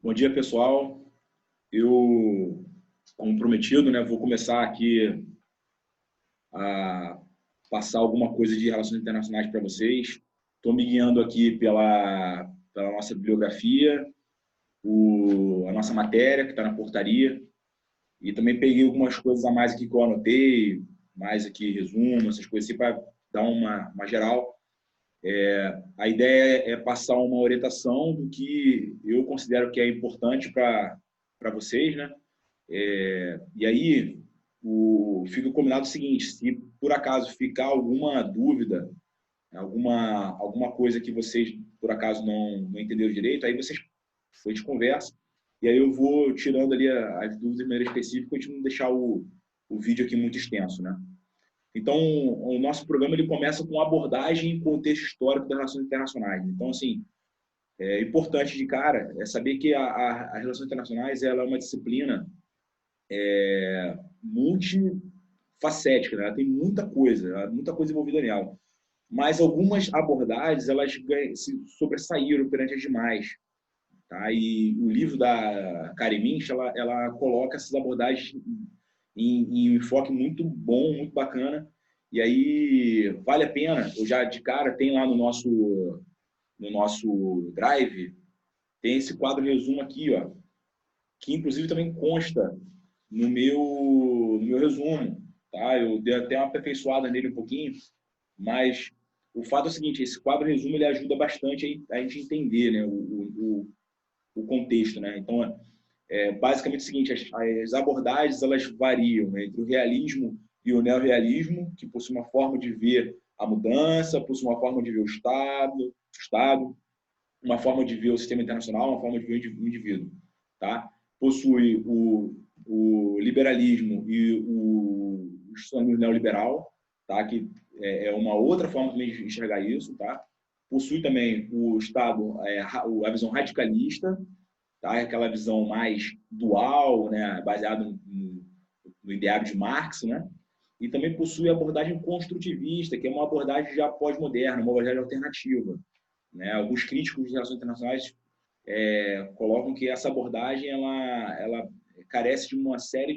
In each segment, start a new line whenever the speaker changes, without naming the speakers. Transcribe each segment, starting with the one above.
Bom dia, pessoal. Eu, como prometido, né, vou começar aqui a passar alguma coisa de relações internacionais para vocês. Estou me guiando aqui pela nossa bibliografia, a nossa matéria, que está na portaria, e também peguei algumas coisas a mais aqui que eu anotei, mais aqui resumo, essas coisas assim, para dar uma geral. A ideia é passar uma orientação do que eu considero que é importante para vocês, né? E aí, fica combinado o seguinte: se por acaso ficar alguma dúvida, alguma coisa que vocês por acaso não entenderam direito, aí a gente conversa, e aí eu vou tirando ali as dúvidas de maneira específica, para a gente não deixar o vídeo aqui muito extenso, né? Então, o nosso programa ele começa com abordagem e contexto histórico das relações internacionais. Então, assim, é importante de cara saber que as relações internacionais ela é uma disciplina multifacética, né? Ela tem muita coisa envolvida nela. Mas algumas abordagens elas se sobressaíram perante as demais. Tá? E o livro da Karen Minch, ela coloca essas abordagens em um enfoque muito bom, muito bacana. E aí vale a pena. Eu já de cara tem lá no nosso Drive, tem esse quadro resumo aqui, ó, que inclusive também consta no meu resumo. Tá? Eu dei até uma aperfeiçoada nele um pouquinho, mas o fato é o seguinte: esse quadro resumo ele ajuda bastante a gente entender, né, o contexto. Né? Então, basicamente o seguinte: as abordagens elas variam, né, entre o realismo e o neorrealismo, que possui uma forma de ver a mudança, possui uma forma de ver o Estado, uma forma de ver o sistema internacional, uma forma de ver o indivíduo. Tá? Possui o liberalismo e o socialismo neoliberal, tá? Que é uma outra forma de enxergar isso. Tá? Possui também o Estado, a visão radicalista, tá? Aquela visão mais dual, né? Baseada no ideário de Marx, né? E também possui a abordagem construtivista, que é uma abordagem já pós-moderna, uma abordagem alternativa. Né? Alguns críticos de relações internacionais colocam que essa abordagem ela carece de uma série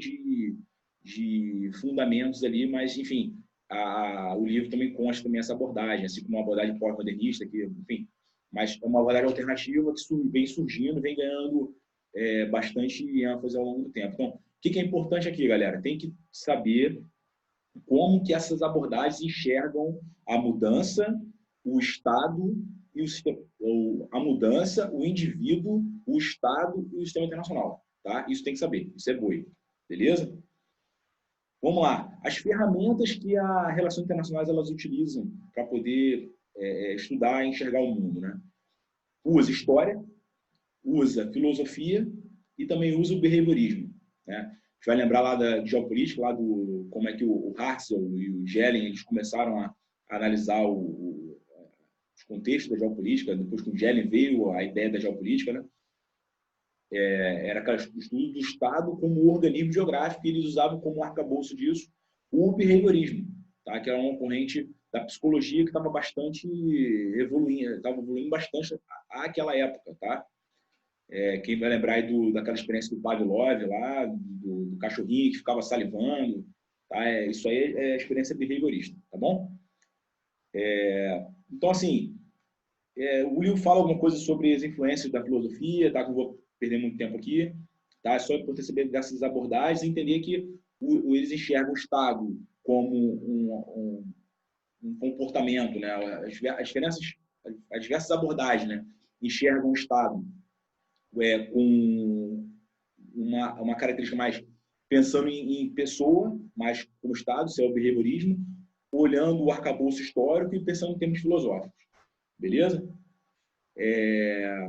de fundamentos ali, mas, enfim, o livro também consta também essa abordagem, assim como uma abordagem pós-modernista, que, enfim, mas é uma abordagem alternativa que vem surgindo, vem ganhando bastante ênfase ao longo do tempo. Então, o que é importante aqui, galera? Tem que saber como que essas abordagens enxergam a mudança, o Estado e a mudança, o indivíduo, o Estado e o sistema internacional. Tá? Isso tem que saber, isso é boi. Beleza? Vamos lá. As ferramentas que as relações internacionais elas utilizam para poder estudar e enxergar o mundo. Né? Usa história, usa filosofia e também usa o behaviorismo. Né? A gente vai lembrar lá da geopolítica, lá do como é que o Hartzell e o Schelling eles começaram a analisar os contextos da geopolítica, depois que o Schelling veio a ideia da geopolítica, né? Era aquele estudo do Estado como organismo geográfico, e eles usavam como arcabouço disso o behaviorismo, tá? Que era uma corrente da psicologia que estava bastante evoluindo bastante àquela época. Tá? Quem vai lembrar aí daquela experiência do Pavlov lá, do cachorrinho que ficava salivando, tá? Isso aí é experiência behaviorista, tá bom? Então, assim, o livro fala alguma coisa sobre as influências da filosofia, tá? Que eu vou perder muito tempo aqui, tá? É só importante saber dessas abordagens e entender que eles enxergam o Estado como um comportamento, né? As diversas abordagens, né? Enxergam o Estado com uma característica mais pensando em pessoa, mais como Estado, isso é o behaviorismo, olhando o arcabouço histórico e pensando em termos filosóficos. Beleza? É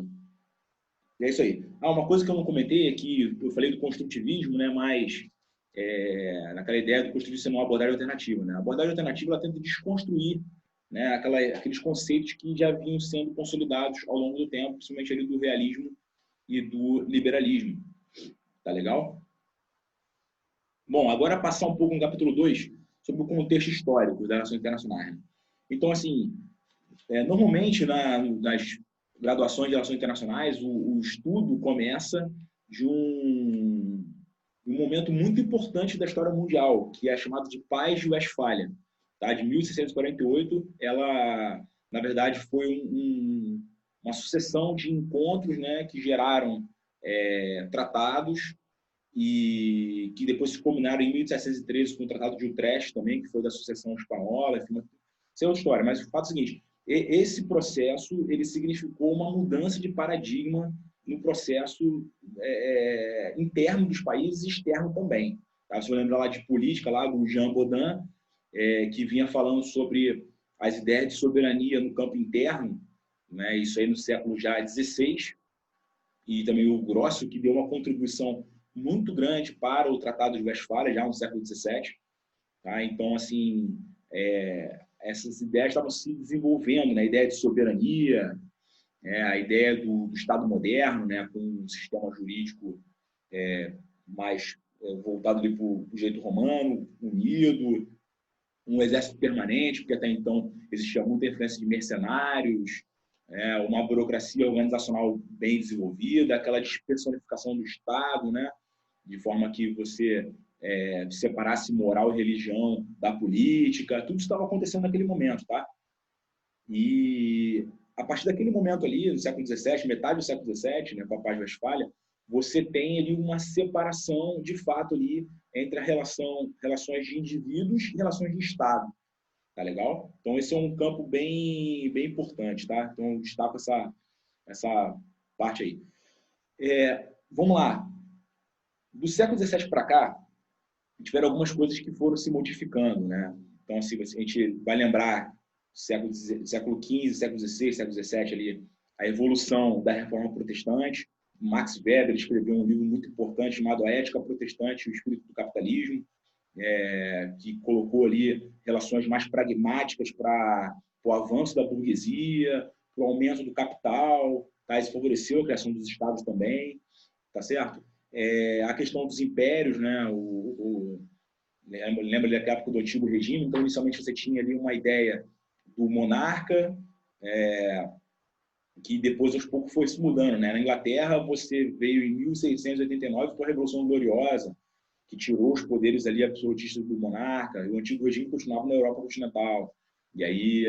isso aí. Uma coisa que eu não comentei é que eu falei do construtivismo, né, mas naquela ideia do construtivismo ser uma abordagem alternativa. Né? A abordagem alternativa ela tenta desconstruir, né, aqueles conceitos que já vinham sendo consolidados ao longo do tempo, principalmente ali do realismo e do liberalismo. Tá legal? Bom, agora passar um pouco no capítulo 2 sobre o contexto histórico das relações internacionais. Né? Então, assim, normalmente graduações de Relações Internacionais, o estudo começa de um momento muito importante da história mundial, que é chamado de Paz de Westfália. Tá? De 1648, ela, na verdade, foi uma sucessão de encontros, né, que geraram tratados e que depois se culminaram em 1713 com o Tratado de Utrecht também, que foi da sucessão espanhola. Enfim, isso é outra história, mas o fato é o seguinte: esse processo ele significou uma mudança de paradigma no processo interno dos países e externo também. Tá? Se você lembra lá de política, lá do Jean Bodin, que vinha falando sobre as ideias de soberania no campo interno, né? Isso aí no século já XVI, e também o Grosso, que deu uma contribuição muito grande para o Tratado de Westfália, já no século XVII. Tá? Então, assim, essas ideias estavam se desenvolvendo, né? A ideia de soberania, a ideia do Estado moderno, né? Com um sistema jurídico mais voltado para o jeito romano, unido, um exército permanente, porque até então existia muita influência de mercenários, uma burocracia organizacional bem desenvolvida, aquela despersonificação do Estado, né? De forma que você separasse moral e religião da política. Tudo estava acontecendo naquele momento, tá? E a partir daquele momento ali, no século XVII, metade do século XVII, né, com a Paz de Westfália, você tem ali uma separação, de fato, ali entre relações de indivíduos e relações de Estado. Tá legal? Então, esse é um campo bem, bem importante, tá? Então, eu destaco essa parte aí. Vamos lá. Do século XVII para cá, tiveram algumas coisas que foram se modificando, né? Então, assim, a gente vai lembrar século XV, século XVI, século XVII, ali, a evolução da Reforma Protestante. Max Weber escreveu um livro muito importante chamado A Ética Protestante e o Espírito do Capitalismo, que colocou ali relações mais pragmáticas para o avanço da burguesia, para o aumento do capital, tá? Isso favoreceu a criação dos estados também, tá certo? A questão dos impérios, né? Lembra ali da época do Antigo Regime, então inicialmente você tinha ali uma ideia do monarca, que depois aos poucos foi se mudando, né? Na Inglaterra você veio em 1689 com a Revolução Gloriosa, que tirou os poderes ali absolutistas do monarca, e o Antigo Regime continuava na Europa continental. E aí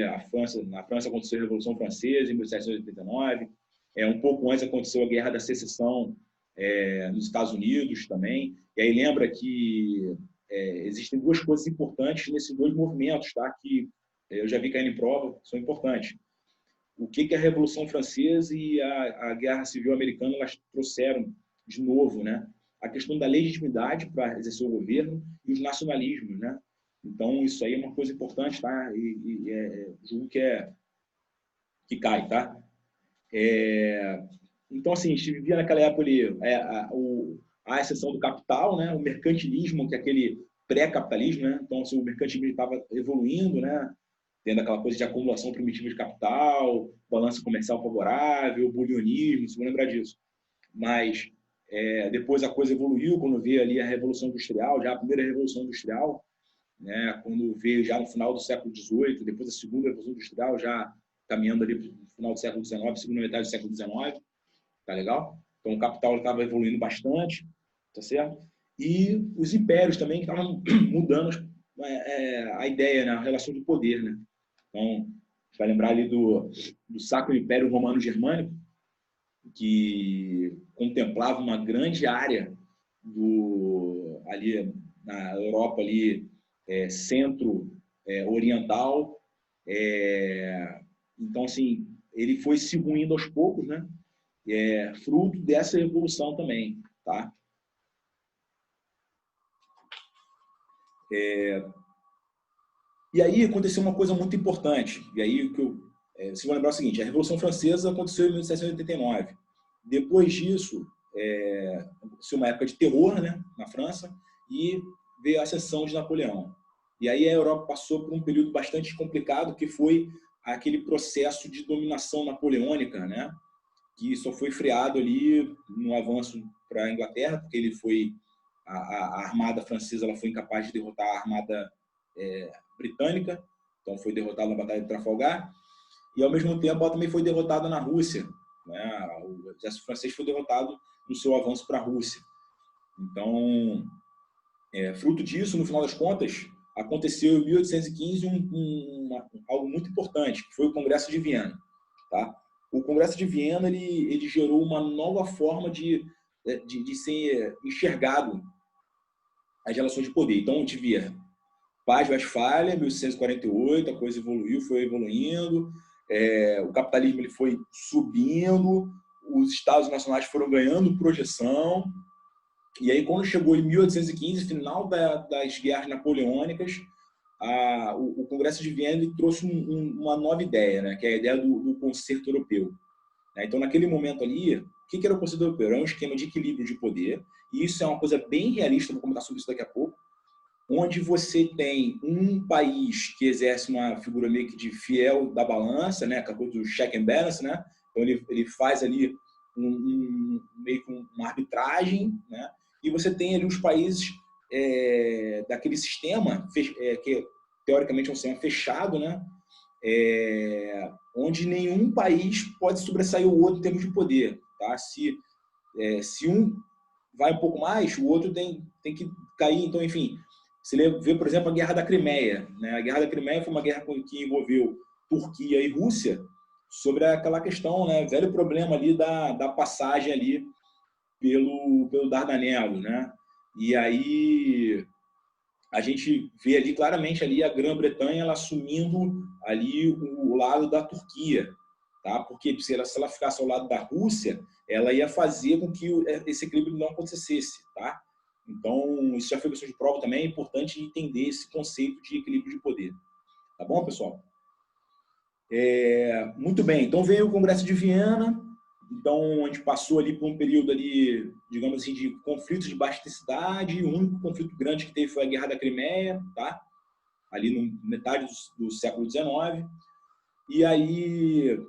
na França aconteceu a Revolução Francesa em 1789, um pouco antes aconteceu a Guerra da Secessão nos Estados Unidos também. E aí lembra que existem duas coisas importantes nesses dois movimentos, tá? Que eu já vi caindo em prova, são importantes. O que a Revolução Francesa e a Guerra Civil Americana elas trouxeram de novo, né? A questão da legitimidade para exercer o governo e os nacionalismos, né? Então, isso aí é uma coisa importante, tá? Julgo que cai, tá? Então, assim, a gente vivia naquela época ali a exceção do capital, né? O mercantilismo, que é aquele pré-capitalismo, né? Então, assim, o mercantilismo estava evoluindo, né? Tendo aquela coisa de acumulação primitiva de capital, balança comercial favorável, bulionismo, se vão lembrar disso. Mas depois a coisa evoluiu quando veio ali a Revolução Industrial, já a primeira Revolução Industrial, né? Quando veio já no final do século XVIII, depois a segunda Revolução Industrial, já caminhando ali para o final do século XIX, segunda metade do século XIX, tá legal? Então o capital estava evoluindo bastante, tá certo? E os impérios também que estavam mudando a ideia, né? A relação de poder, né? Então, vai lembrar ali do Sacro Império Romano Germânico, que contemplava uma grande área ali na Europa ali centro-oriental. Então, assim, ele foi se ruindo aos poucos, né? Fruto dessa evolução também, tá? E aí aconteceu uma coisa muito importante. E aí vocês vão lembrar o seguinte: a Revolução Francesa aconteceu em 1789. Depois disso, aconteceu uma época de terror, né, na França, e veio a ascensão de Napoleão. E aí a Europa passou por um período bastante complicado, que foi aquele processo de dominação napoleônica, né, que só foi freado ali no avanço para a Inglaterra, porque a armada francesa ela foi incapaz de derrotar a armada britânica, então foi derrotada na Batalha de Trafalgar, e ao mesmo tempo ela também foi derrotada na Rússia, né? O exército francês foi derrotado no seu avanço para a Rússia. Então, fruto disso, no final das contas, aconteceu em 1815 algo muito importante, que foi o Congresso de Viena. Tá? O Congresso de Viena ele gerou uma nova forma de ser enxergado as relações de poder. Então, a gente via Paz Westfália, 1848, a coisa evoluiu, foi evoluindo, o capitalismo ele foi subindo, os estados nacionais foram ganhando projeção, e aí quando chegou em 1815, final das guerras napoleônicas, o Congresso de Viena ele trouxe uma nova ideia, né, que é a ideia do concerto europeu. Então, naquele momento ali, o que era o concerto europeu? Era um esquema de equilíbrio de poder, e isso é uma coisa bem realista, vou comentar sobre isso daqui a pouco, onde você tem um país que exerce uma figura meio que de fiel da balança, né, aquela coisa do check and balance, né? Então ele faz ali meio que uma arbitragem, né? E você tem ali os países daquele sistema que teoricamente é um sistema fechado, né? Onde nenhum país pode sobressair o outro em termos de poder, tá? Se um vai um pouco mais, o outro tem que cair. Então, enfim, você vê, por exemplo, a Guerra da Crimeia, né? A Guerra da Crimeia foi uma guerra que envolveu Turquia e Rússia sobre aquela questão, né? Velho problema ali da passagem ali pelo Dardanelo, né? E aí a gente vê ali claramente ali a Grã-Bretanha ela assumindo ali o lado da Turquia, tá? Porque se ela ficasse ao lado da Rússia, ela ia fazer com que esse equilíbrio não acontecesse, tá? Então, isso já foi questão de prova também, é importante entender esse conceito de equilíbrio de poder. Tá bom, pessoal? Muito bem, então veio o Congresso de Viena, então a gente passou ali por um período ali, digamos assim, de conflitos de baixa intensidade, o único conflito grande que teve foi a Guerra da Crimeia, tá? Ali no metade do século XIX, e aí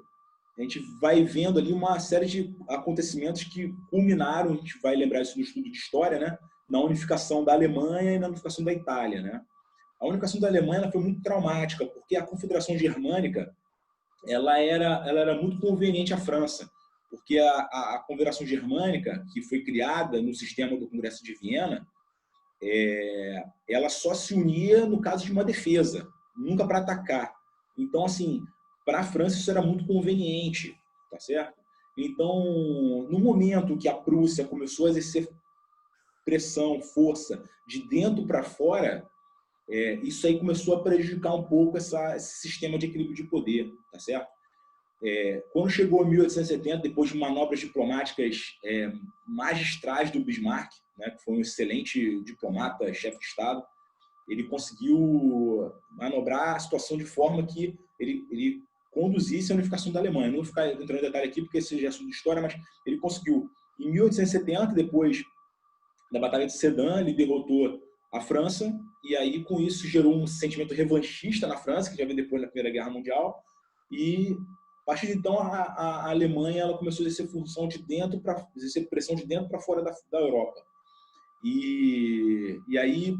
a gente vai vendo ali uma série de acontecimentos que culminaram, a gente vai lembrar isso no estudo de história, né? Na unificação da Alemanha e na unificação da Itália, né? A unificação da Alemanha ela foi muito traumática, porque a Confederação Germânica ela era muito conveniente à França, porque a Confederação Germânica, que foi criada no sistema do Congresso de Viena, ela só se unia no caso de uma defesa, nunca para atacar. Então, assim, para a França isso era muito conveniente, tá certo? Então, no momento que a Prússia começou a exercer pressão, força, de dentro para fora, isso aí começou a prejudicar um pouco esse sistema de equilíbrio de poder, tá certo? Quando chegou em 1870, depois de manobras diplomáticas magistrais do Bismarck, né, que foi um excelente diplomata, chefe de Estado, ele conseguiu manobrar a situação de forma que ele conduzisse a unificação da Alemanha. Não vou ficar entrando em detalhe aqui, porque esse já é assunto de história, mas ele conseguiu, em 1870, depois da Batalha de Sedan, ele derrotou a França, e aí com isso gerou um sentimento revanchista na França, que já veio depois da Primeira Guerra Mundial, e a partir de então a Alemanha ela começou a exercer função de dentro para exercer pressão de dentro para fora da Europa. E aí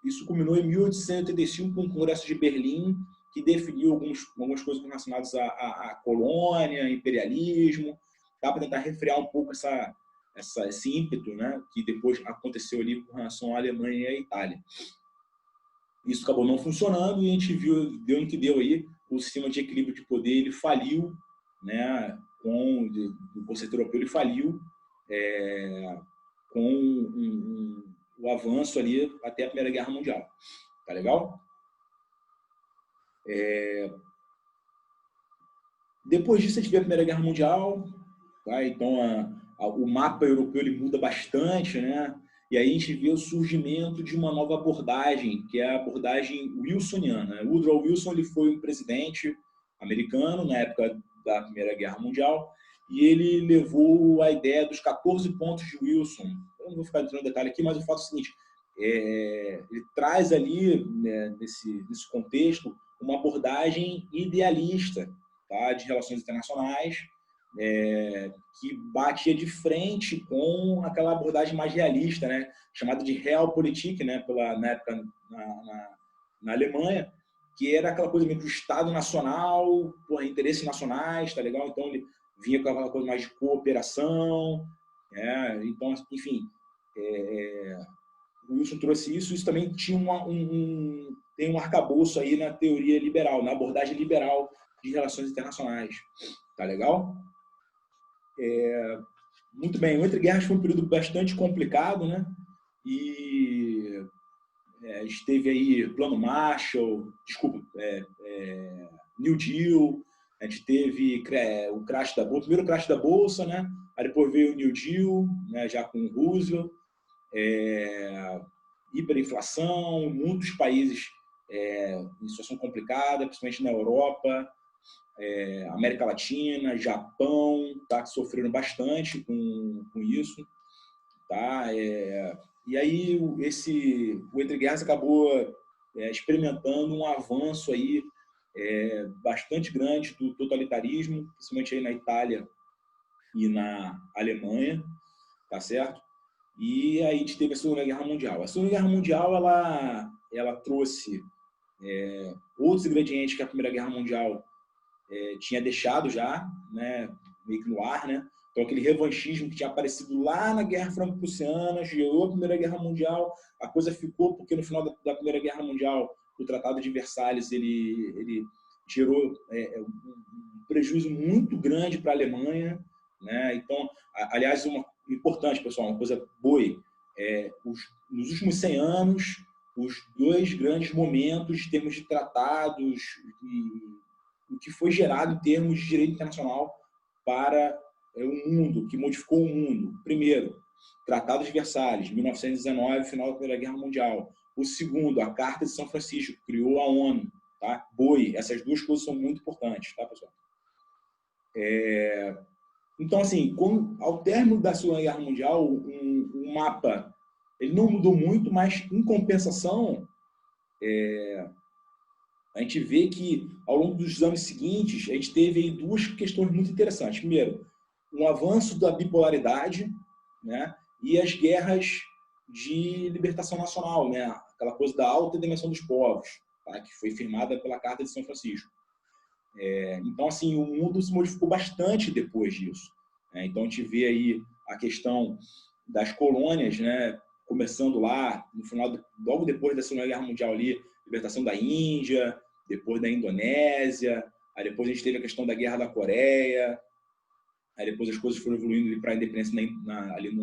isso culminou em 1885 com o Congresso de Berlim, que definiu algumas coisas relacionadas à colônia, imperialismo, para tentar refrear um pouco esse ímpeto, né, que depois aconteceu ali com relação à Alemanha e à Itália. Isso acabou não funcionando e a gente deu no que deu aí, o sistema de equilíbrio de poder ele faliu, né, o conceito europeu ele faliu com o avanço ali até a Primeira Guerra Mundial. Tá legal? Depois disso a gente vê a Primeira Guerra Mundial, tá? Então o mapa europeu ele muda bastante, né? E aí a gente vê o surgimento de uma nova abordagem, que é a abordagem wilsoniana. O Woodrow Wilson ele foi um presidente americano na época da Primeira Guerra Mundial e ele levou a ideia dos 14 pontos de Wilson. Eu não vou ficar entrando em detalhe aqui, mas o fato é o seguinte, ele traz ali, né, nesse contexto, uma abordagem idealista, tá, de relações internacionais, que batia de frente com aquela abordagem mais realista, né, chamada de Realpolitik, né, na época na Alemanha, que era aquela coisa meio do Estado nacional, por interesses nacionais, tá legal? Então vinha com aquela coisa mais de cooperação, então, enfim, o Wilson trouxe isso. Isso também tinha tem um arcabouço aí na teoria liberal, na abordagem liberal de relações internacionais. Tá legal? Muito bem, o Entre Guerras foi um período bastante complicado, né? E a gente teve aí Plano Marshall, desculpa, New Deal, a gente teve o crash da bolsa, o primeiro crash da bolsa, né? Aí depois veio o New Deal, né? Já com o Roosevelt, hiperinflação, muitos países em situação complicada, principalmente na Europa, América Latina, Japão, tá? Que sofreram bastante com isso, tá? E aí o Entre Guerras acabou experimentando um avanço aí bastante grande do totalitarismo, principalmente aí na Itália e na Alemanha, tá certo? E aí a gente teve a Segunda Guerra Mundial. A Segunda Guerra Mundial ela trouxe outros ingredientes que a Primeira Guerra Mundial tinha deixado já, né, meio que no ar, né? Então, aquele revanchismo que tinha aparecido lá na Guerra Franco-Prussiana, gerou a Primeira Guerra Mundial. A coisa ficou porque, no final da Primeira Guerra Mundial, o Tratado de Versalhes ele gerou um prejuízo muito grande para a Alemanha, né? Então, aliás, importante, pessoal, uma coisa boa, nos últimos 100 anos, os dois grandes momentos em termos de tratados e o que foi gerado em termos de direito internacional para o mundo, que modificou o mundo. Primeiro, Tratado de Versalhes, 1919, final da Primeira Guerra Mundial. O segundo, a Carta de São Francisco, que criou a ONU. Tá? BOE, essas duas coisas são muito importantes, tá, pessoal? Então, assim, ao término da Segunda Guerra Mundial, o mapa ele não mudou muito, mas, em compensação, a gente vê que, ao longo dos anos seguintes, a gente teve aí duas questões muito interessantes. Primeiro, um avanço da bipolaridade, né, e as guerras de libertação nacional, né, aquela coisa da alta dimensão dos povos, tá, que foi firmada pela Carta de São Francisco. Então, assim, o mundo se modificou bastante depois disso. Então, a gente vê aí a questão das colônias, né, começando lá, no final, logo depois da Segunda Guerra Mundial ali, libertação da Índia, depois da Indonésia, aí depois a gente teve a questão da Guerra da Coreia, aí depois as coisas foram evoluindo para a independência ali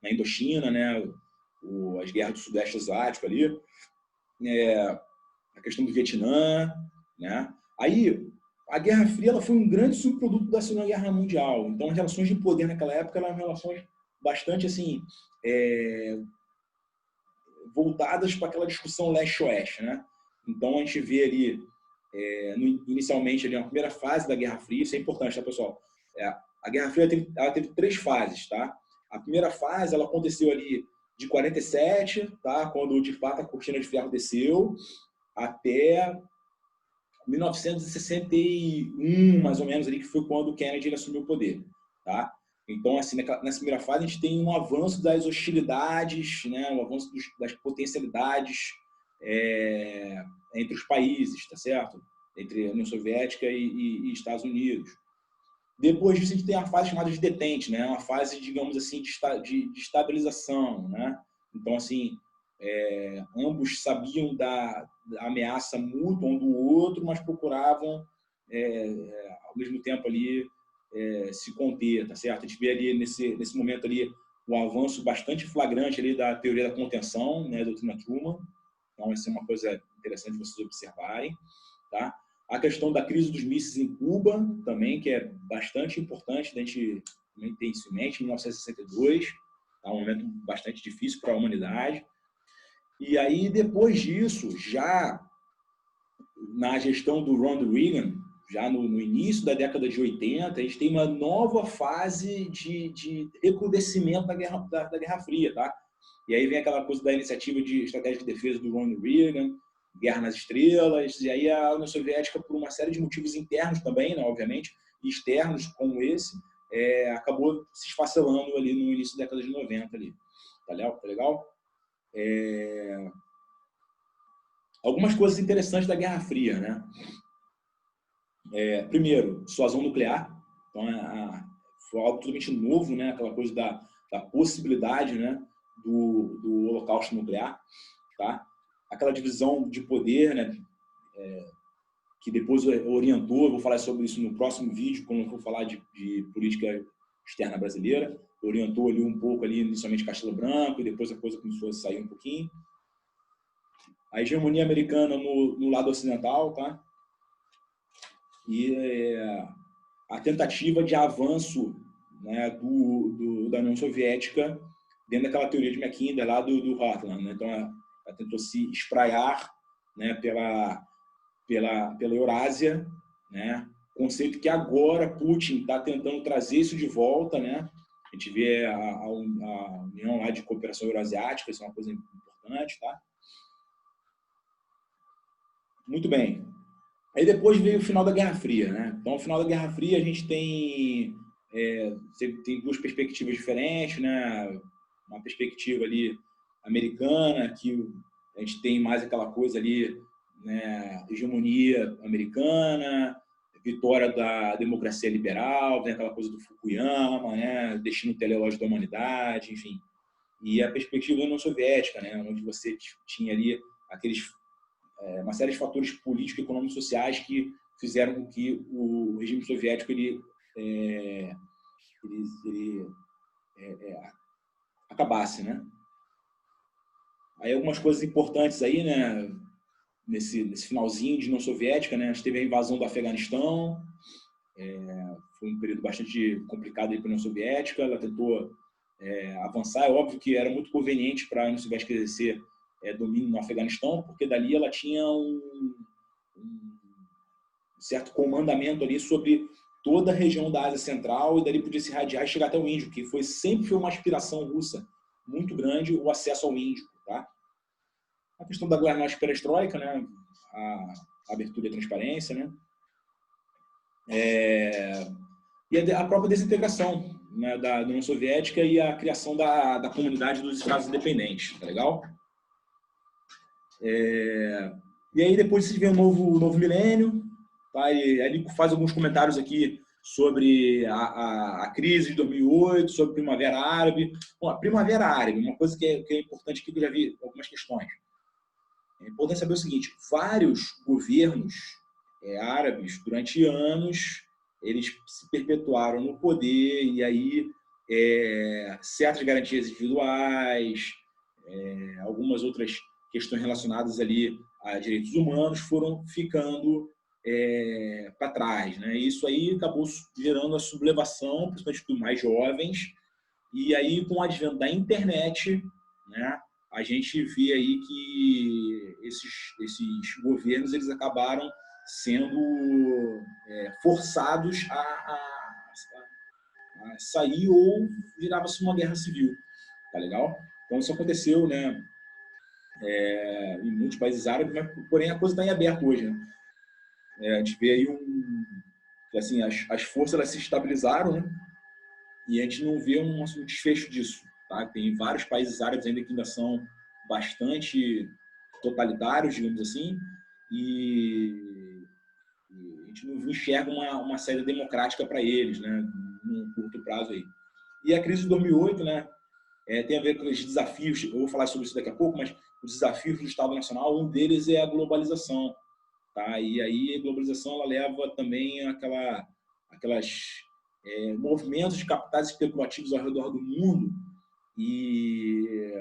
na Indochina, né, as guerras do Sudeste Asiático ali, a questão do Vietnã, né. Aí a Guerra Fria ela foi um grande subproduto da Segunda Guerra Mundial. Então as relações de poder naquela época eram relações bastante assim voltadas para aquela discussão leste-oeste, né? Então a gente vê ali inicialmente ali na primeira fase da Guerra Fria, isso é importante, tá, pessoal? A Guerra Fria ela teve 3 fases, tá? A primeira fase ela aconteceu ali de 47, tá? Quando de fato a cortina de ferro desceu, até 1961, mais ou menos ali, que foi quando o Kennedy assumiu o poder, tá? Então, assim, nessa primeira fase, a gente tem um avanço das hostilidades, né, um avanço das potencialidades entre os países, tá certo? Entre a União Soviética e Estados Unidos. Depois disso, a gente tem a fase chamada de detente, né, uma fase, digamos assim, de estabilização, né? Então, assim, ambos sabiam da ameaça mútua um do outro, mas procuravam, ao mesmo tempo, ali, se conter, tá certo? A gente vê ali, nesse momento ali, um avanço bastante flagrante ali da teoria da contenção, né, da doutrina Truman. Então, isso é uma coisa interessante vocês observarem, tá? A questão da crise dos mísseis em Cuba, também, que é bastante importante, a gente também tem isso em mente, em 1962, tá? Um momento bastante difícil para a humanidade. E aí, depois disso, já na gestão do Ronald Reagan, já no início da década de 80, a gente tem uma nova fase de recrudescimento da Guerra Fria, tá? E aí vem aquela coisa da iniciativa de estratégia de defesa do Ronald Reagan, Guerra nas Estrelas, e aí a União Soviética, por uma série de motivos internos também, né, obviamente, e externos como esse, acabou se esfacelando ali no início da década de 90 ali. Tá legal? Algumas coisas interessantes da Guerra Fria, né? Primeiro, dissuasão nuclear, Então, foi algo totalmente novo, né? Aquela coisa da possibilidade, né? do holocausto nuclear, tá? Aquela divisão de poder, né? Que depois orientou, eu vou falar sobre isso no próximo vídeo, quando eu for falar de política externa brasileira, orientou ali um pouco, ali, inicialmente Castelo Branco, e depois a coisa começou a sair um pouquinho. A hegemonia americana no lado ocidental, tá? E a tentativa de avanço, né, da União Soviética dentro daquela teoria de Mackinder lá do Heartland, né? Então, ela tentou se espraiar, né, pela Eurásia, né? Conceito que agora Putin está tentando trazer isso de volta, né? A gente vê a União lá de Cooperação Euroasiática, isso é uma coisa importante, tá? Muito bem. Aí depois veio o final da Guerra Fria, né? Então, no final da Guerra Fria, a gente tem duas perspectivas diferentes, né? Uma perspectiva ali americana, que a gente tem mais aquela coisa ali, né? Hegemonia americana, vitória da democracia liberal, tem aquela coisa do Fukuyama, né? Destino teleológico da humanidade, enfim. E a perspectiva da União Soviética, né? Onde você tinha ali uma série de fatores políticos, econômicos e sociais que fizeram com que o regime soviético acabasse, né? Aí algumas coisas importantes aí, né? Nesse finalzinho de União Soviética, né? A gente teve a invasão do Afeganistão, foi um período bastante complicado aí para a União Soviética. Ela tentou avançar. É óbvio que era muito conveniente para a União Soviética exercer domínio no Afeganistão, porque dali ela tinha um certo comandamento ali sobre toda a região da Ásia Central, e dali podia se irradiar e chegar até o Índico, que sempre foi uma aspiração russa muito grande, o acesso ao Índico, tá? A questão da glasnost perestroika, né? A abertura e a transparência, né? E a própria desintegração, né, da União Soviética e a criação da comunidade dos Estados Independentes, tá legal? E aí depois se vê um novo milênio, tá? E ali faz alguns comentários aqui sobre a crise de 2008, sobre a Primavera Árabe. Bom, a Primavera Árabe, uma coisa que é importante aqui, que eu já vi algumas questões. É importante saber o seguinte: vários governos árabes, durante anos, eles se perpetuaram no poder, e aí certas garantias individuais, algumas outras questões relacionadas ali a direitos humanos foram ficando para trás, né? Isso aí acabou gerando a sublevação, principalmente dos mais jovens, e aí com o advento da internet, né, a gente vê aí que esses governos eles acabaram sendo forçados a sair, ou virava-se uma guerra civil, tá legal? Então isso aconteceu, né, em muitos países árabes, mas porém a coisa está em aberto hoje, né? A gente vê aí assim, as forças elas se estabilizaram, né? E a gente não vê um desfecho disso, tá? Tem vários países árabes ainda que ainda são bastante totalitários, digamos assim, e a gente não enxerga uma saída democrática para eles, né, num curto prazo aí. E a crise de 2008, né, tem a ver com os desafios, eu vou falar sobre isso daqui a pouco, mas os desafios do Estado Nacional, um deles é a globalização, tá? E aí a globalização ela leva também aquelas movimentos de capitais especulativos ao redor do mundo, e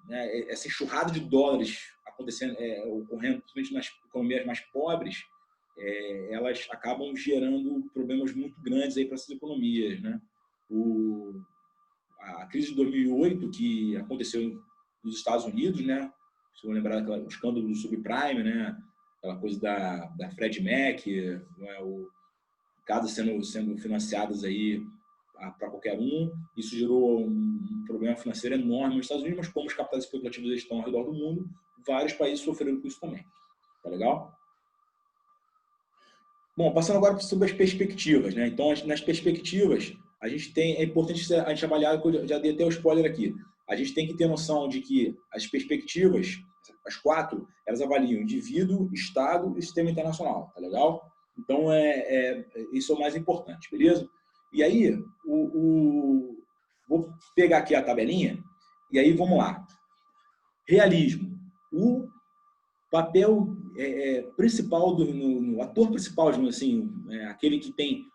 né, essa enxurrada de dólares acontecendo, ocorrendo principalmente nas economias mais pobres, elas acabam gerando problemas muito grandes aí para essas economias, né? A crise de 2008 que aconteceu nos Estados Unidos, né? Se eu lembrar do escândalo do subprime, né? Aquela coisa da Freddie Mac, né? Casas sendo financiadas aí para qualquer um. Isso gerou um problema financeiro enorme nos Estados Unidos, mas como os capitais especulativos estão ao redor do mundo, vários países sofreram com isso também. Tá legal? Bom, passando agora sobre as perspectivas, né? Então, nas perspectivas, a gente tem, é importante a gente avaliar, eu já dei até o spoiler aqui, a gente tem que ter noção de que as perspectivas, as quatro, elas avaliam indivíduo, Estado e sistema internacional, tá legal? Então, isso é o mais importante, beleza? E aí, vou pegar aqui a tabelinha, e aí vamos lá. Realismo. O papel principal, no ator principal, digamos assim, aquele que tem...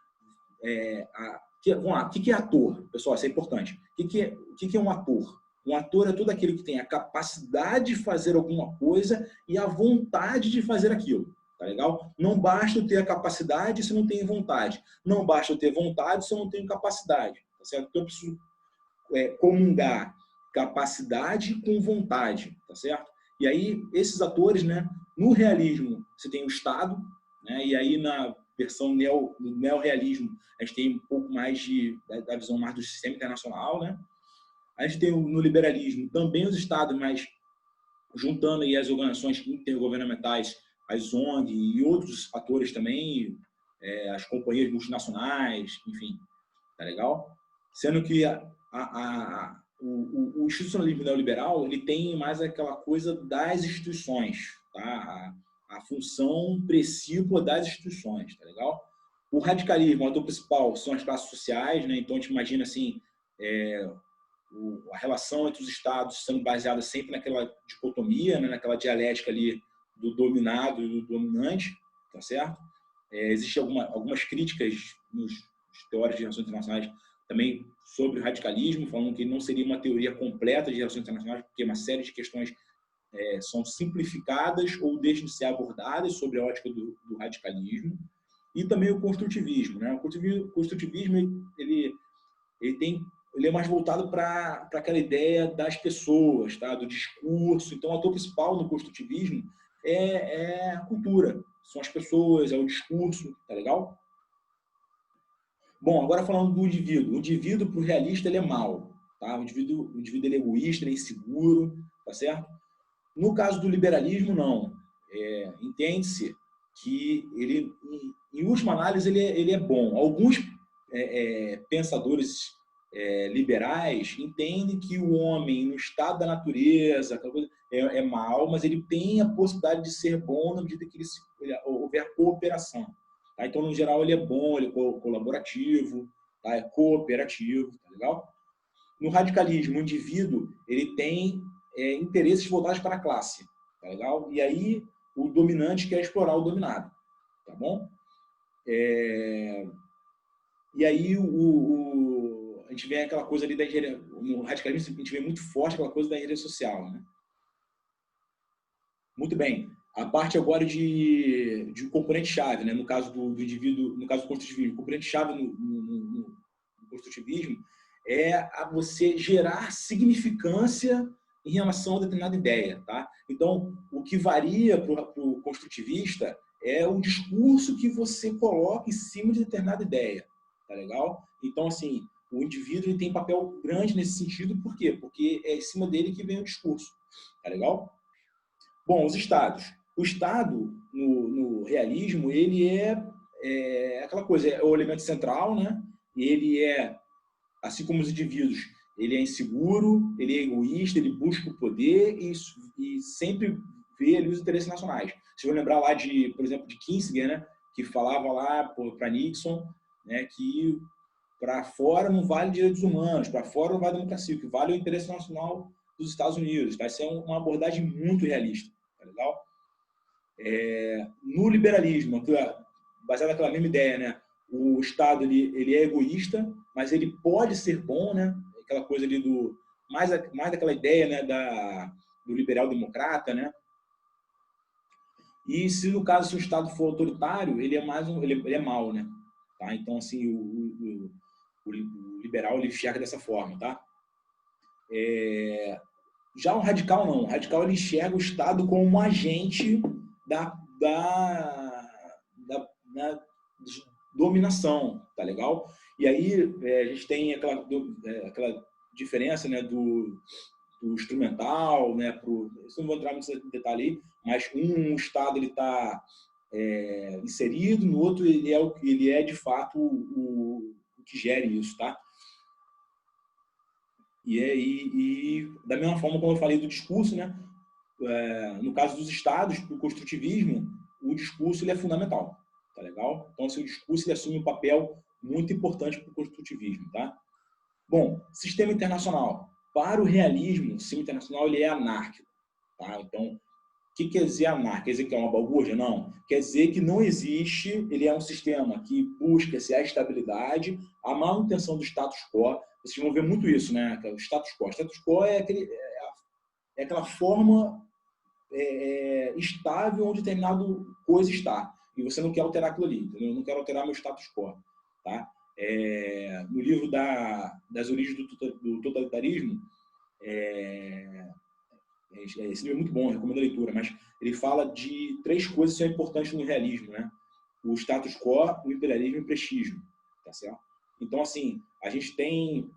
vamos lá, o que é ator? Pessoal, isso é importante. O que é um ator? Um ator é todo aquele que tem a capacidade de fazer alguma coisa e a vontade de fazer aquilo. Tá legal? Não basta ter a capacidade se não tem vontade. Não basta ter vontade se eu não tenho capacidade. Tá certo? Então eu preciso comungar capacidade com vontade. Tá certo? E aí, esses atores, né? No realismo, você tem o Estado, né? E aí na versão neorrealismo, a gente tem um pouco mais da visão mais do sistema internacional, né? A gente tem no liberalismo também os Estados, mas juntando aí as organizações intergovernamentais, as ONG e outros atores também, as companhias multinacionais, enfim, tá legal? Sendo que o institucionalismo neoliberal ele tem mais aquela coisa das instituições, tá? A função principal das instituições, tá legal? O radicalismo, o ator principal, são as classes sociais, né? Então a gente imagina assim, a relação entre os estados sendo baseada sempre naquela dicotomia, né? Naquela dialética ali do dominado e do dominante, tá certo? Existem algumas críticas nos teóricos de relações internacionais também sobre o radicalismo, falando que não seria uma teoria completa de relações internacionais, porque uma série de questões são simplificadas ou deixam de ser abordadas sobre a ótica do radicalismo. E também o construtivismo, né? O construtivismo ele é mais voltado para aquela ideia das pessoas, tá? Do discurso. Então, o ator principal no construtivismo é a cultura, são as pessoas, é o discurso, tá legal? Bom, agora falando do indivíduo. O indivíduo, para o realista, ele é mau. Tá? O indivíduo ele é egoísta, ele é inseguro, tá certo? No caso do liberalismo, não. Entende-se que ele, em última análise, ele é bom. Alguns pensadores liberais entendem que o homem, no estado da natureza, é mau, mas ele tem a possibilidade de ser bom na medida que houver cooperação. Tá? Então, no geral, ele é bom, ele é colaborativo, tá? É cooperativo, tá legal? No radicalismo, o indivíduo ele tem interesses voltados para a classe, tá legal? E aí o dominante quer explorar o dominado, tá bom? E aí a gente vê aquela coisa ali da engenharia, no radicalismo a gente vê muito forte aquela coisa da engenharia social, né? Muito bem. A parte agora de componente-chave, né? No caso do indivíduo, no caso do construtivismo, o componente-chave no construtivismo é a você gerar significância em relação a determinada ideia, tá? Então, o que varia para o construtivista é o discurso que você coloca em cima de determinada ideia, tá legal? Então, assim, o indivíduo ele tem papel grande nesse sentido, por quê? Porque é em cima dele que vem o discurso, tá legal? Bom, os estados. O estado, no realismo, ele é aquela coisa, é o elemento central, né? Ele é, assim como os indivíduos, ele é inseguro, ele é egoísta, ele busca o poder e sempre vê ali os interesses nacionais. Se eu lembrar lá, por exemplo, de Kissinger, né? Que falava lá para Nixon, né? Que para fora não vale direitos humanos, para fora não vale democracia, o que vale é o interesse nacional dos Estados Unidos. Vai ser uma abordagem muito realista, tá legal? No liberalismo, baseado naquela mesma ideia, né? O Estado ele é egoísta, mas ele pode ser bom, né? Aquela coisa ali mais daquela ideia, né? Do liberal democrata, né? E se no caso se o Estado for autoritário, ele é ele é mau, né? Tá? Então assim o liberal ele enxerga dessa forma, tá? Já o radical não. O radical ele enxerga o Estado como um agente da dominação, tá legal? E aí a gente tem aquela diferença, né, do instrumental, né, isso não vou entrar muito em detalhe aí, mas um Estado ele está inserido, no outro ele é de fato o que gere isso, tá? E da mesma forma como eu falei do discurso, né? No caso dos estados, do construtivismo, o discurso ele é fundamental, tá legal? Então, se o discurso ele assume um papel muito importante para o construtivismo, tá? Bom, sistema internacional. Para o realismo, o sistema internacional ele é anárquico, tá? Então, o que quer dizer anárquico? Quer dizer que é uma balbúrdia? Não. Quer dizer que não existe, ele é um sistema que busca-se a estabilidade, a manutenção do status quo. Vocês vão ver muito isso, né? O status quo. O status quo é aquela forma estável onde determinado coisa está. E você não quer alterar aquilo ali, entendeu? Eu não quero alterar meu status quo, tá? No livro das origens do totalitarismo, esse livro é muito bom, recomendo a leitura, mas ele fala de 3 coisas que são importantes no realismo, né? O status quo, o imperialismo e o prestígio, tá certo? Então, assim, a gente tem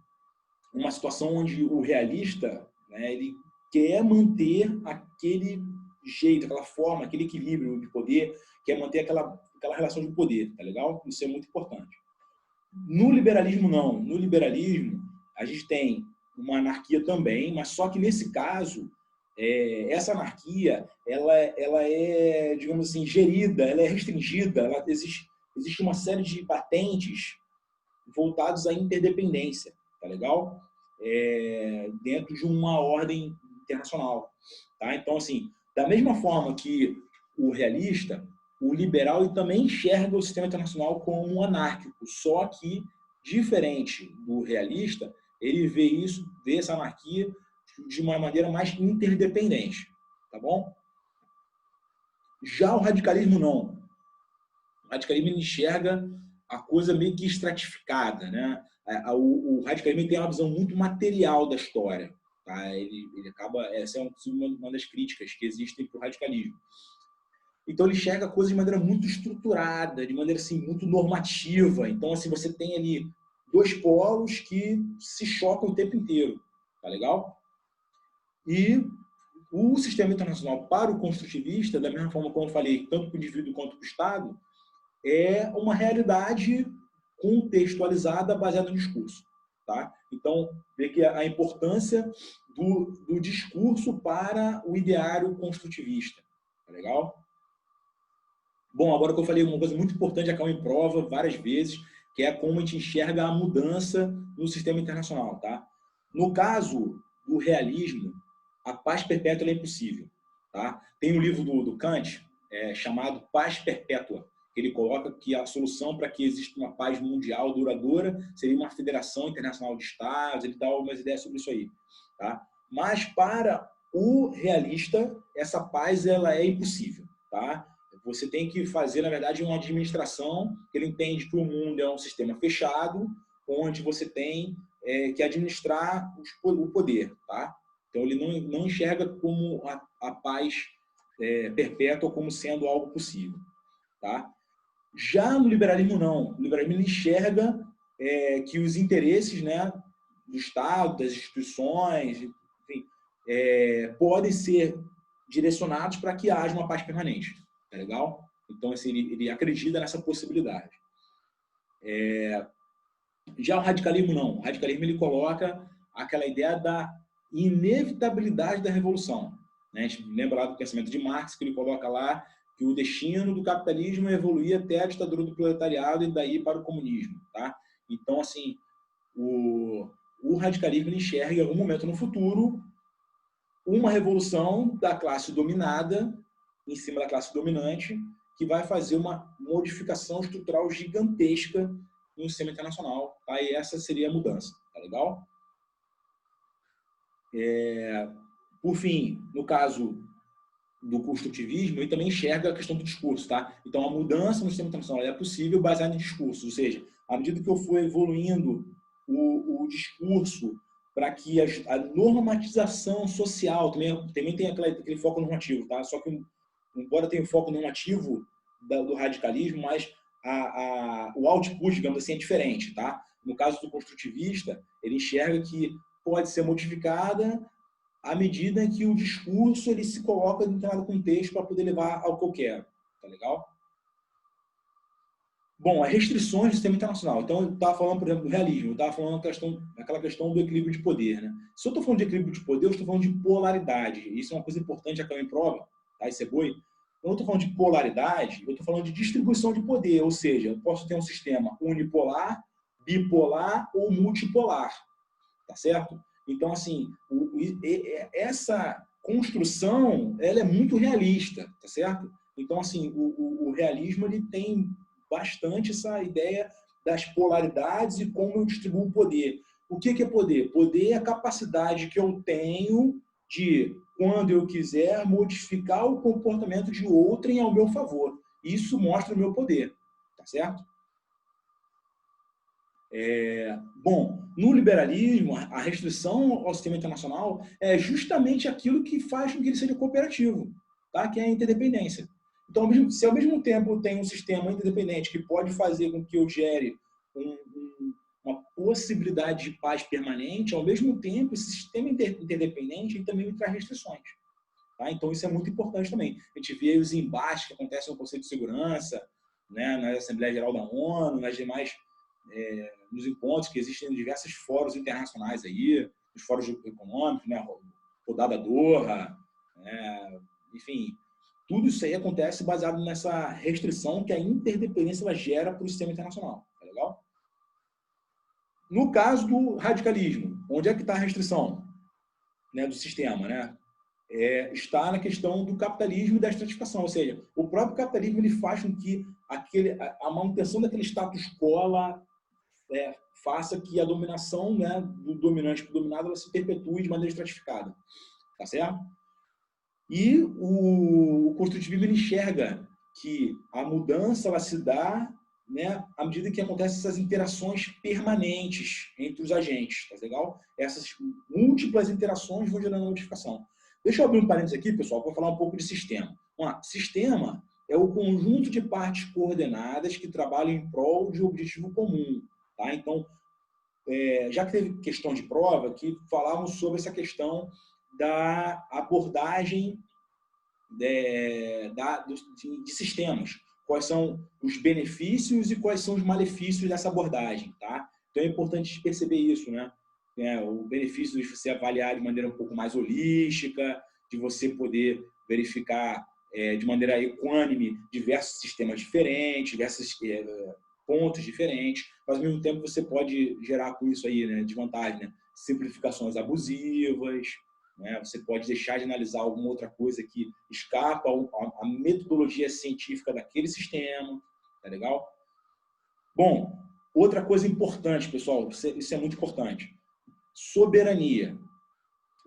uma situação onde o realista, né, ele quer manter aquele jeito, aquela forma, aquele equilíbrio de poder, quer manter aquela relação de poder, tá legal? Isso é muito importante. No liberalismo, não. No liberalismo, a gente tem uma anarquia também, mas só que nesse caso, essa anarquia, ela é, digamos assim, gerida, ela é restringida, existe uma série de patentes voltados à interdependência, tá legal? Dentro de uma ordem internacional, tá? Então, assim, da mesma forma que o realista, o liberal ele também enxerga o sistema internacional como anárquico, só que, diferente do realista, ele vê essa anarquia de uma maneira mais interdependente, tá bom? Já o radicalismo não. O radicalismo ele enxerga a coisa meio que estratificada, né? O radicalismo tem uma visão muito material da história, tá? Ele acaba, essa é uma das críticas que existem para o radicalismo. Então ele enxerga a coisa de maneira muito estruturada, de maneira assim muito normativa. Então assim você tem ali 2 polos que se chocam o tempo inteiro, tá legal? E o sistema internacional para o construtivista, da mesma forma como eu falei, tanto para o indivíduo quanto para o Estado, é uma realidade contextualizada baseada no discurso, tá? Então, vê que a importância do discurso para o ideário construtivista, tá legal? Bom, agora que eu falei uma coisa muito importante, a Cauê prova várias vezes, que é como a gente enxerga a mudança no sistema internacional, tá? No caso do realismo, a paz perpétua é impossível, tá? Tem um livro do Kant chamado Paz Perpétua, que ele coloca que a solução para que exista uma paz mundial duradoura seria uma federação internacional de estados, ele dá algumas ideias sobre isso aí, tá? Mas para o realista, essa paz ela é impossível, tá? Você tem que fazer, na verdade, uma administração, que ele entende que o mundo é um sistema fechado, onde você tem que administrar o poder, tá? Então, ele não enxerga como a paz perpétua como sendo algo possível, tá? Já no liberalismo, não. O liberalismo enxerga que os interesses, né, do Estado, das instituições, enfim, podem ser direcionados para que haja uma paz permanente. Tá legal? Então, assim, ele acredita nessa possibilidade. Já o radicalismo, não. O radicalismo ele coloca aquela ideia da inevitabilidade da revolução, né? A gente lembra lá do pensamento de Marx, que ele coloca lá que o destino do capitalismo é evoluir até a ditadura do proletariado e daí para o comunismo, tá? Então, assim, o radicalismo ele enxerga em algum momento no futuro uma revolução da classe dominada em cima da classe dominante, que vai fazer uma modificação estrutural gigantesca no sistema internacional. Tá? E essa seria a mudança. Tá legal? Por fim, no caso do construtivismo, ele também enxerga a questão do discurso. Tá? Então, a mudança no sistema internacional é possível baseada em discursos. Ou seja, à medida que eu for evoluindo o discurso para que a normatização social, também tem aquele foco normativo, tá? Só que embora tenha o foco normativo do radicalismo, mas o output, digamos assim, é diferente, tá? No caso do construtivista, ele enxerga que pode ser modificada à medida em que o discurso ele se coloca em determinado contexto para poder levar ao que eu quero, tá legal? Bom, as restrições do sistema internacional. Então, eu estava falando, por exemplo, do realismo, eu estava falando daquela questão do equilíbrio de poder, né? Se eu estou falando de equilíbrio de poder, eu estou falando de polaridade. Isso é uma coisa importante, a Cauê prova, tá? Isso é boi. Quando eu estou falando de polaridade, eu estou falando de distribuição de poder, ou seja, eu posso ter um sistema unipolar, bipolar ou multipolar, tá certo? Então, assim, essa construção, ela é muito realista, tá certo? Então, assim, o realismo, ele tem bastante essa ideia das polaridades e como eu distribuo o poder. O que é poder? Poder é a capacidade que eu tenho de, quando eu quiser, modificar o comportamento de outrem ao meu favor. Isso mostra o meu poder, tá certo? Bom, no liberalismo, a restrição ao sistema internacional é justamente aquilo que faz com que ele seja cooperativo, tá? Que é a interdependência. Então, se ao mesmo tempo eu tenho um sistema interdependente que pode fazer com que eu gere uma possibilidade de paz permanente, ao mesmo tempo, esse sistema interdependente ele também me traz restrições. Tá? Então, isso é muito importante também. A gente vê os embates que acontecem no Conselho de Segurança, né, na Assembleia Geral da ONU, nas demais, nos encontros que existem em diversos fóruns internacionais aí, os fóruns econômicos, né, Rodada Doha, enfim, tudo isso aí acontece baseado nessa restrição que a interdependência ela gera para o sistema internacional. Tá legal? No caso do radicalismo, onde é que está a restrição, né, do sistema, né? Está na questão do capitalismo e da estratificação, ou seja, o próprio capitalismo ele faz com que a manutenção daquele status quo faça que a dominação, né, do dominante para o dominado ela se perpetue de maneira estratificada, tá certo? E o construtivismo ele enxerga que a mudança ela se dá, né, à medida que acontecem essas interações permanentes entre os agentes, tá legal? Essas múltiplas interações vão gerando modificação. Deixa eu abrir um parênteses aqui, pessoal, para falar um pouco de sistema. Vamos lá. Sistema é o conjunto de partes coordenadas que trabalham em prol de um objetivo comum. Tá? Então, já que teve questão de prova, que falavam sobre essa questão da abordagem de sistemas. Quais são os benefícios e quais são os malefícios dessa abordagem. Tá? Então, é importante perceber isso, né? O benefício de você avaliar de maneira um pouco mais holística, de você poder verificar de maneira equânime diversos sistemas diferentes, diversos pontos diferentes, mas ao mesmo tempo você pode gerar com isso aí, né, desvantagem, né? Simplificações abusivas, né? Você pode deixar de analisar alguma outra coisa que escapa à metodologia científica daquele sistema, tá legal? Bom, outra coisa importante, pessoal, isso é muito importante. Soberania.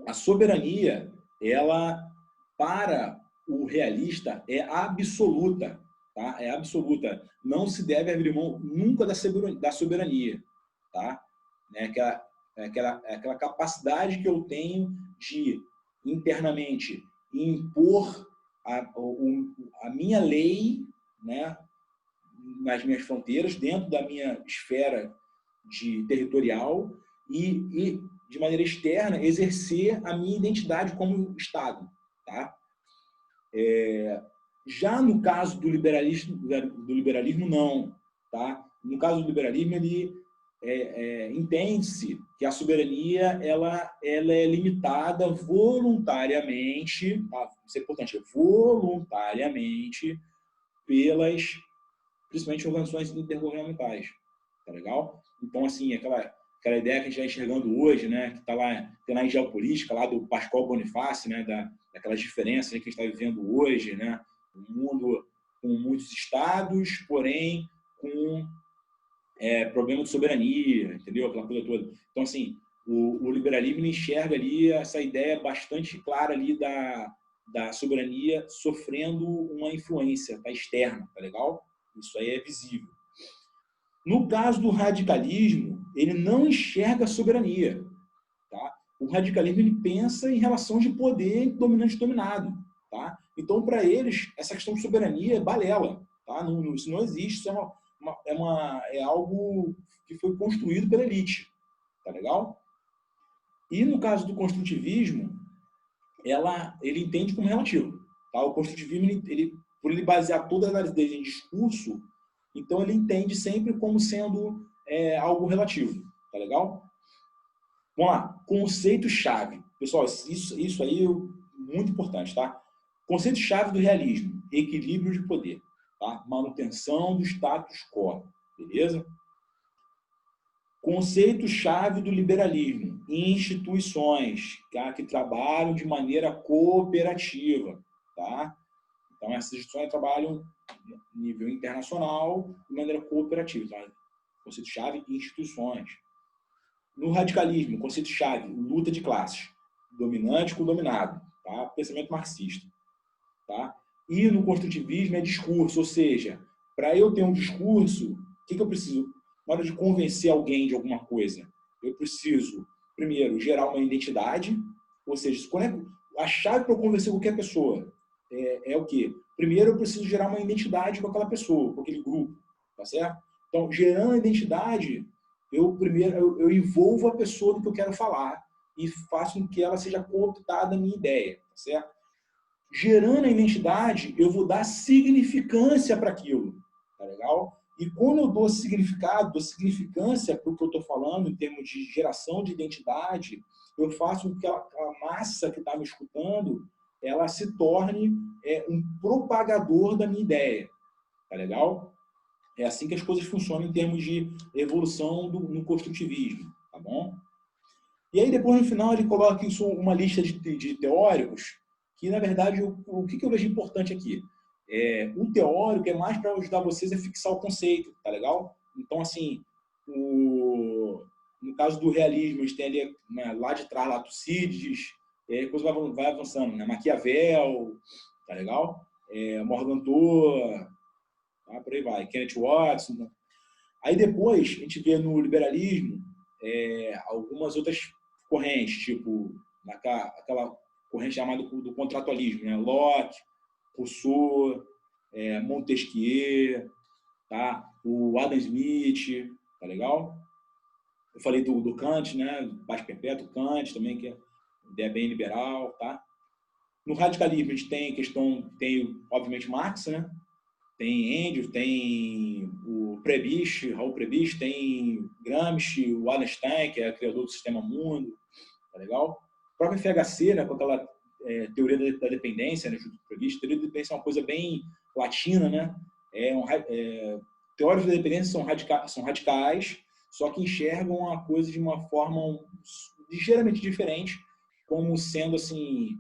A soberania, ela, para o realista, é absoluta. Tá? É absoluta. Não se deve abrir mão nunca da soberania. Tá? Aquela capacidade que eu tenho de, internamente, impor a minha lei, né, nas minhas fronteiras, dentro da minha esfera territorial, e de maneira externa, exercer a minha identidade como Estado. Tá? Já no caso do liberalismo não. Tá? No caso do liberalismo, ele entende-se que a soberania ela é limitada voluntariamente, tá? Isso é importante, voluntariamente, principalmente organizações intergovernamentais. Tá legal? Então, assim, aquela ideia que a gente está enxergando hoje, né, que está lá, tem lá em geopolítica, lá do Pascoal Bonifácio, né, daquelas diferenças, né, que a gente está vivendo hoje, né, um mundo com muitos estados, porém com problema de soberania, entendeu? Aquela coisa toda. Então, assim, o liberalismo enxerga ali essa ideia bastante clara ali da soberania sofrendo uma influência externa, tá legal? Isso aí é visível. No caso do radicalismo, ele não enxerga a soberania. Tá? O radicalismo ele pensa em relação de poder entre dominante e dominado. Tá? Então, para eles, essa questão de soberania é balela. Tá? Isso não existe, isso é algo que foi construído pela elite. Tá legal? E no caso do construtivismo, ele entende como relativo. Tá? O construtivismo, por ele basear toda a análise dele em discurso, então ele entende sempre como sendo algo relativo. Tá legal? Vamos lá. Conceito-chave. Pessoal, isso aí é muito importante, tá? Conceito-chave do realismo: equilíbrio de poder, tá? Manutenção do status quo, beleza? Conceito-chave do liberalismo: instituições, tá? Que trabalham de maneira cooperativa, tá? Então, essas instituições trabalham a nível internacional de maneira cooperativa. Tá? Conceito-chave: instituições. No radicalismo, conceito-chave: luta de classes, dominante com o dominado, tá? Pensamento marxista. Tá? E no construtivismo é discurso, ou seja, para eu ter um discurso, o que eu preciso? Na hora de convencer alguém de alguma coisa, eu preciso, primeiro, gerar uma identidade, ou seja, a chave para eu convencer qualquer pessoa é o quê? Primeiro, eu preciso gerar uma identidade com aquela pessoa, com aquele grupo, tá certo? Então, gerando a identidade, eu envolvo a pessoa no que eu quero falar e faço com que ela seja cooptada na minha ideia, tá certo? Gerando a identidade, eu vou dar significância para aquilo, tá legal? E quando eu dou significado, dou significância para o que eu estou falando, em termos de geração de identidade, eu faço com que a massa que está me escutando, ela se torne um propagador da minha ideia, tá legal? É assim que as coisas funcionam em termos de evolução no construtivismo, tá bom? E aí, depois, no final, ele coloca isso, uma lista de teóricos, que, na verdade, o que eu vejo importante aqui? O teórico é mais para ajudar vocês a fixar o conceito, tá legal? Então, assim, no caso do realismo, a gente tem ali, né, lá de trás, lá, Tucídides, a coisa vai avançando, né? Maquiavel, tá legal? Morgan Thor, tá? Por aí vai, Kenneth Watson. Né? Aí depois, a gente vê no liberalismo algumas outras correntes, tipo aquela corrente chamada do contratualismo, né? Locke, Rousseau, Montesquieu, tá? O Adam Smith, tá legal? Eu falei do Kant, né? Paz Perpétuo, Kant também, que é uma ideia bem liberal, tá? No radicalismo a gente tem obviamente Marx, né? Tem Engels, tem o Prebisch, Raul Prebisch, tem Gramsci, o Wallenstein, que é criador do Sistema Mundo, tá legal? O próprio FHC, né, com aquela teoria da dependência, né, junto com o Prebisch, a teoria da dependência é uma coisa bem latina, né? Teóricos da dependência são radicais, só que enxergam a coisa de uma forma ligeiramente diferente, como sendo assim,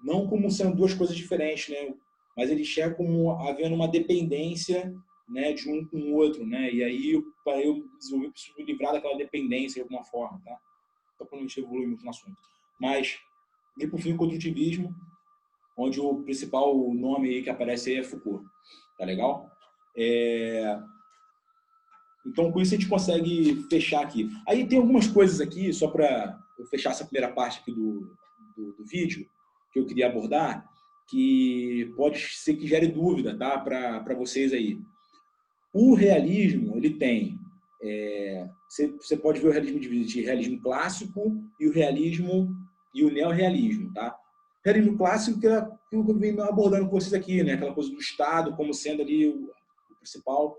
não como sendo duas coisas diferentes, né? Mas ele enxerga como havendo uma dependência, né, de um com o outro, né? E aí, para eu desenvolver, eu preciso me livrar daquela dependência de alguma forma, tá? Só para não evoluir muito no assunto. Mas, e por fim, o construtivismo, onde o principal nome aí que aparece aí é Foucault, tá legal? Então, com isso a gente consegue fechar aqui. Aí tem algumas coisas aqui, só para eu fechar essa primeira parte aqui do vídeo, que eu queria abordar, que pode ser que gere dúvida, tá? Para vocês aí. O realismo, ele tem... você pode ver o realismo dividido em realismo clássico e o realismo e o neorrealismo, tá? O realismo clássico que é aquilo que eu venho abordando com vocês aqui, né? Aquela coisa do Estado como sendo ali o principal.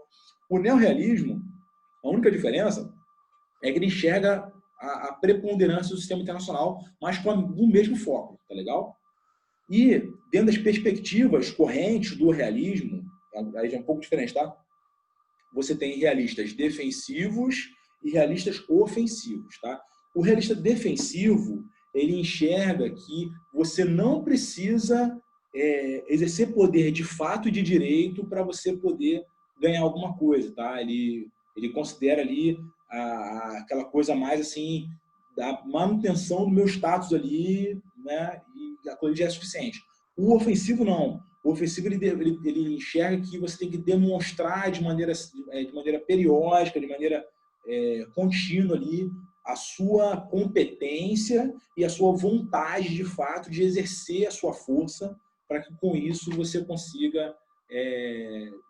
O neorrealismo, a única diferença é que ele enxerga a preponderância do sistema internacional, mas com o mesmo foco, tá legal? E, dentro das perspectivas correntes do realismo, aí já é um pouco diferente, tá? Você tem realistas defensivos e realistas ofensivos, tá? O realista defensivo, ele enxerga que você não precisa exercer poder de fato e de direito para você poder ganhar alguma coisa, tá? Ele considera ali aquela coisa mais assim, da manutenção do meu status ali, né? E a coisa já é suficiente. O ofensivo não. O ofensivo ele enxerga que você tem que demonstrar de maneira periódica, de maneira contínua ali, a sua competência e a sua vontade de fato de exercer a sua força para que com isso você consiga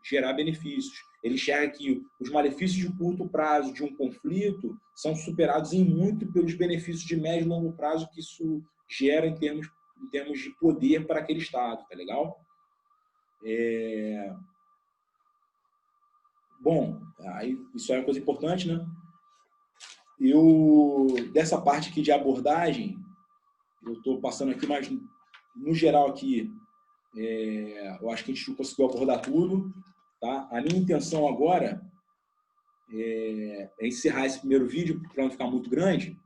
gerar benefícios. Ele enxerga que os malefícios de curto prazo de um conflito são superados em muito pelos benefícios de médio e longo prazo que isso gera em termos de poder para aquele Estado, tá legal? Bom, aí isso é uma coisa importante, né? Dessa parte aqui de abordagem, eu estou passando aqui mais no geral aqui, eu acho que a gente conseguiu abordar tudo. Tá? A minha intenção agora é encerrar esse primeiro vídeo para não ficar muito grande.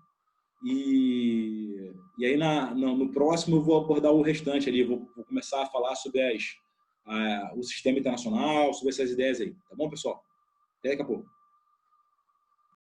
E aí no próximo eu vou abordar o restante ali. Vou começar a falar sobre o sistema internacional, sobre essas ideias aí. Tá bom, pessoal? Até daqui a pouco.